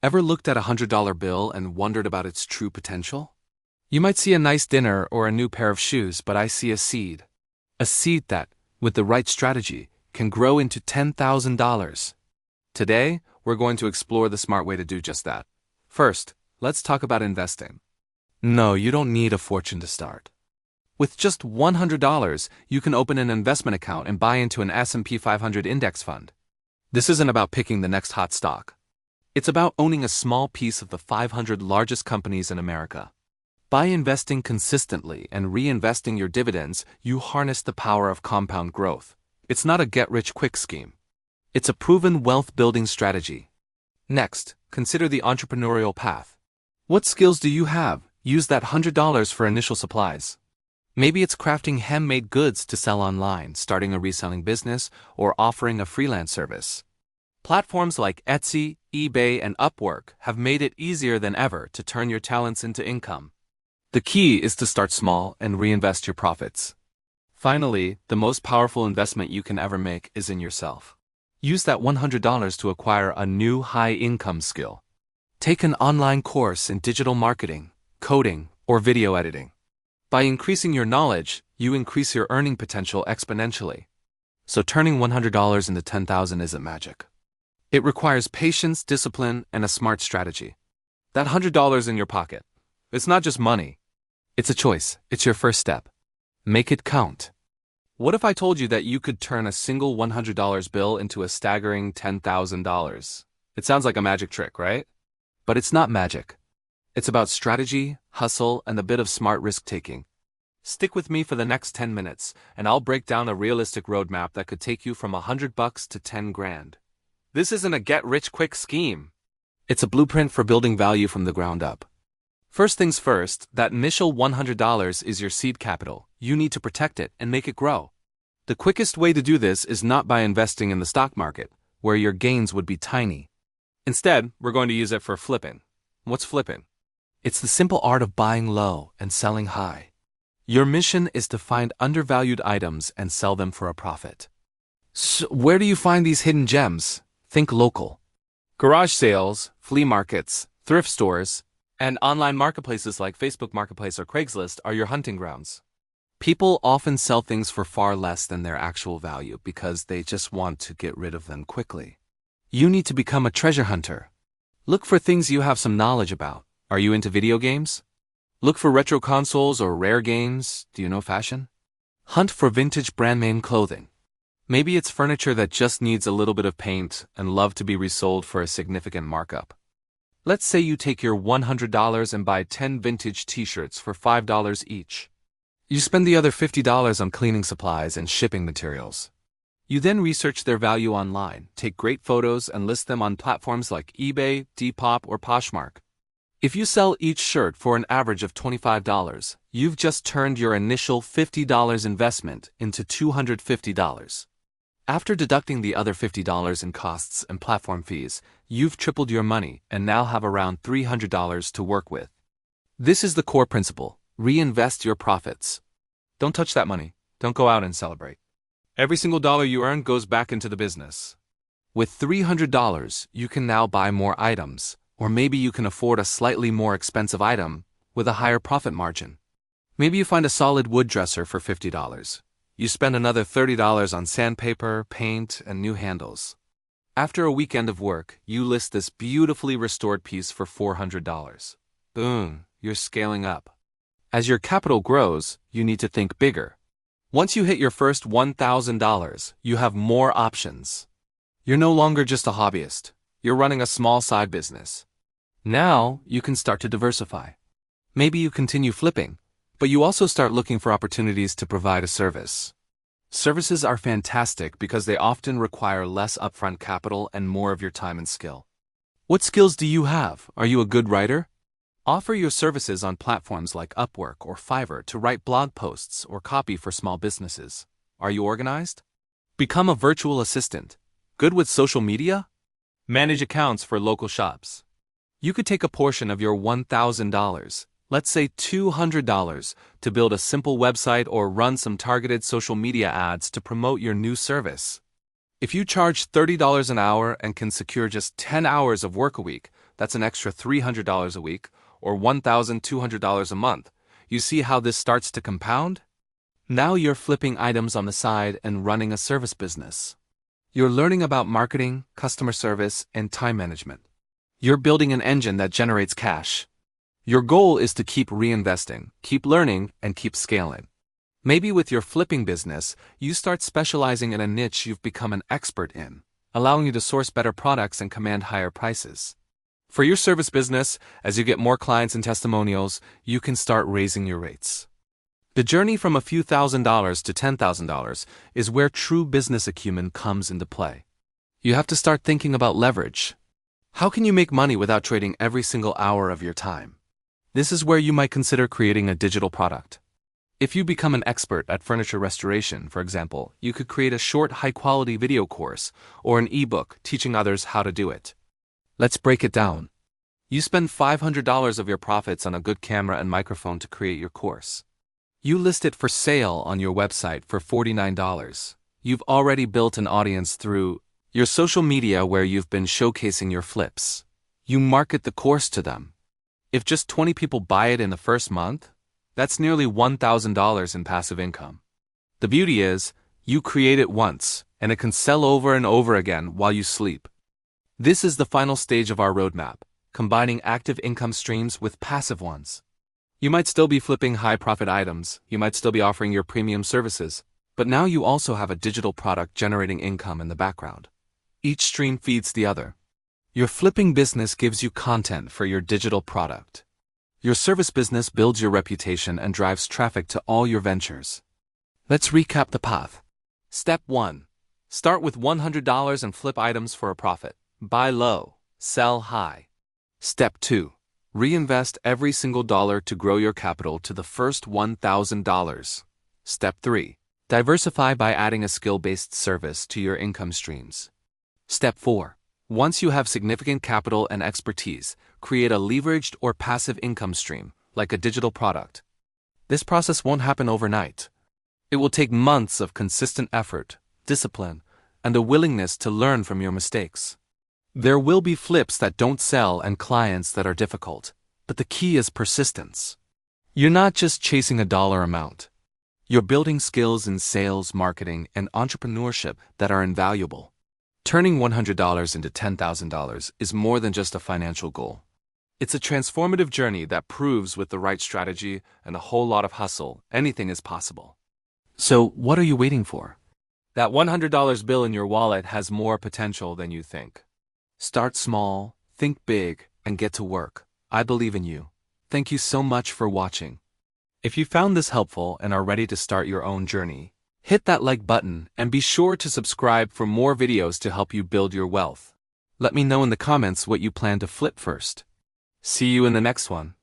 Ever looked at a $100 bill and wondered about its true potential? You might see a nice dinner or a new pair of shoes, but I see a seed. A seed that, with the right strategy, can grow into $10,000. Today, we're going to explore the smart way to do just that. First, let's talk about investing. No, you don't need a fortune to start. With just $100, you can open an investment account and buy into an S&P 500 index fund. This isn't about picking the next hot stock. It's about owning a small piece of the 500 largest companies in America. By investing consistently and reinvesting your dividends, you harness the power of compound growth. It's not a get-rich-quick scheme. It's a proven wealth-building strategy. Next, consider the entrepreneurial path. What skills do you have? Use that $100 for initial supplies. Maybe it's crafting handmade goods to sell online, starting a reselling business, or offering a freelance service. Platforms like Etsy, eBay, and Upwork have made it easier than ever to turn your talents into income. The key is to start small and reinvest your profits. Finally, the most powerful investment you can ever make is in yourself. Use that $100 to acquire a new high-income skill. Take an online course in digital marketing, coding, or video editing. By increasing your knowledge, you increase your earning potential exponentially. So turning $100 into $10,000 isn't magic. It requires patience, discipline, and a smart strategy. That $100 in your pocket, it's not just money. It's a choice. It's your first step. Make it count. What if I told you that you could turn a single $100 bill into a staggering $10,000? It sounds like a magic trick, right? But it's not magic. It's about strategy, hustle, and a bit of smart risk-taking. Stick with me for the next 10 minutes, and I'll break down a realistic roadmap that could take you from $100 to 10 grand. This isn't a get-rich-quick scheme. It's a blueprint for building value from the ground up. First things first, that initial $100 is your seed capital. You need to protect it and make it grow. The quickest way to do this is not by investing in the stock market, where your gains would be tiny. Instead, we're going to use it for flipping. What's flipping? It's the simple art of buying low and selling high. Your mission is to find undervalued items and sell them for a profit. So where do you find these hidden gems? Think local. Garage sales, flea markets, thrift stores, and online marketplaces like Facebook Marketplace or Craigslist are your hunting grounds. People often sell things for far less than their actual value because they just want to get rid of them quickly. You need to become a treasure hunter. Look for things you have some knowledge about. Are you into video games? Look for retro consoles or rare games. Do you know fashion? Hunt for vintage brand name clothing. Maybe it's furniture that just needs a little bit of paint and love to be resold for a significant markup. Let's say you take your $100 and buy 10 vintage t-shirts for $5 each. You spend the other $50 on cleaning supplies and shipping materials. You then research their value online, take great photos, and list them on platforms like eBay, Depop, or Poshmark. If you sell each shirt for an average of $25, you've just turned your initial $50 investment into $250. After deducting the other $50 in costs and platform fees, you've tripled your money and now have around $300 to work with. This is the core principle. Reinvest your profits. Don't touch that money. Don't go out and celebrate. Every single dollar you earn goes back into the business. With $300, you can now buy more items, or maybe you can afford a slightly more expensive item with a higher profit margin. Maybe you find a solid wood dresser for $50. You spend another $30 on sandpaper, paint, and new handles. After a weekend of work, you list this beautifully restored piece for $400. Boom, you're scaling up. As your capital grows, you need to think bigger. Once you hit your first $1,000, you have more options. You're no longer just a hobbyist. You're running a small side business. Now, you can start to diversify. Maybe you continue flipping, but you also start looking for opportunities to provide a service. Services are fantastic because they often require less upfront capital and more of your time and skill. What skills do you have? Are you a good writer? Offer your services on platforms like Upwork or Fiverr to write blog posts or copy for small businesses. Are you organized? Become a virtual assistant. Good with social media? Manage accounts for local shops. You could take a portion of your $1,000, let's say $200, to build a simple website or run some targeted social media ads to promote your new service. If you charge $30 an hour and can secure just 10 hours of work a week, that's an extra $300 a week, or $1,200 a month. You see how this starts to compound? Now you're flipping items on the side and running a service business. You're learning about marketing, customer service, and time management. You're building an engine that generates cash. Your goal is to keep reinvesting, keep learning, and keep scaling. Maybe with your flipping business, you start specializing in a niche you've become an expert in, allowing you to source better products and command higher prices. For your service business, as you get more clients and testimonials, you can start raising your rates. The journey from a few $1,000s to $10,000 is where true business acumen comes into play. You have to start thinking about leverage. How can you make money without trading every single hour of your time? This is where you might consider creating a digital product. If you become an expert at furniture restoration, for example, you could create a short, high-quality video course or an ebook teaching others how to do it. Let's break it down. You spend $500 of your profits on a good camera and microphone to create your course. You list it for sale on your website for $49. You've already built an audience through your social media where you've been showcasing your flips. You market the course to them. If just 20 people buy it in the first month, that's nearly $1,000 in passive income. The beauty is, you create it once, and it can sell over and over again while you sleep. This is the final stage of our roadmap, combining active income streams with passive ones. You might still be flipping high-profit items, you might still be offering your premium services, but now you also have a digital product generating income in the background. Each stream feeds the other. Your flipping business gives you content for your digital product. Your service business builds your reputation and drives traffic to all your ventures. Let's recap the path. Step 1. Start with $100 and flip items for a profit. Buy low, sell high. Step 2. Reinvest every single dollar to grow your capital to the first $1,000. Step 3. Diversify by adding a skill-based service to your income streams. Step 4. Once you have significant capital and expertise, create a leveraged or passive income stream, like a digital product. This process won't happen overnight. It will take months of consistent effort, discipline, and a willingness to learn from your mistakes. There will be flips that don't sell and clients that are difficult, but the key is persistence. You're not just chasing a dollar amount. You're building skills in sales, marketing, and entrepreneurship that are invaluable. Turning $100 into $10,000 is more than just a financial goal. It's a transformative journey that proves with the right strategy and a whole lot of hustle, anything is possible. So, what are you waiting for? That $100 bill in your wallet has more potential than you think. Start small, think big, and get to work. I believe in you. Thank you so much for watching. If you found this helpful and are ready to start your own journey, hit that like button and be sure to subscribe for more videos to help you build your wealth. Let me know in the comments what you plan to flip first. See you in the next one.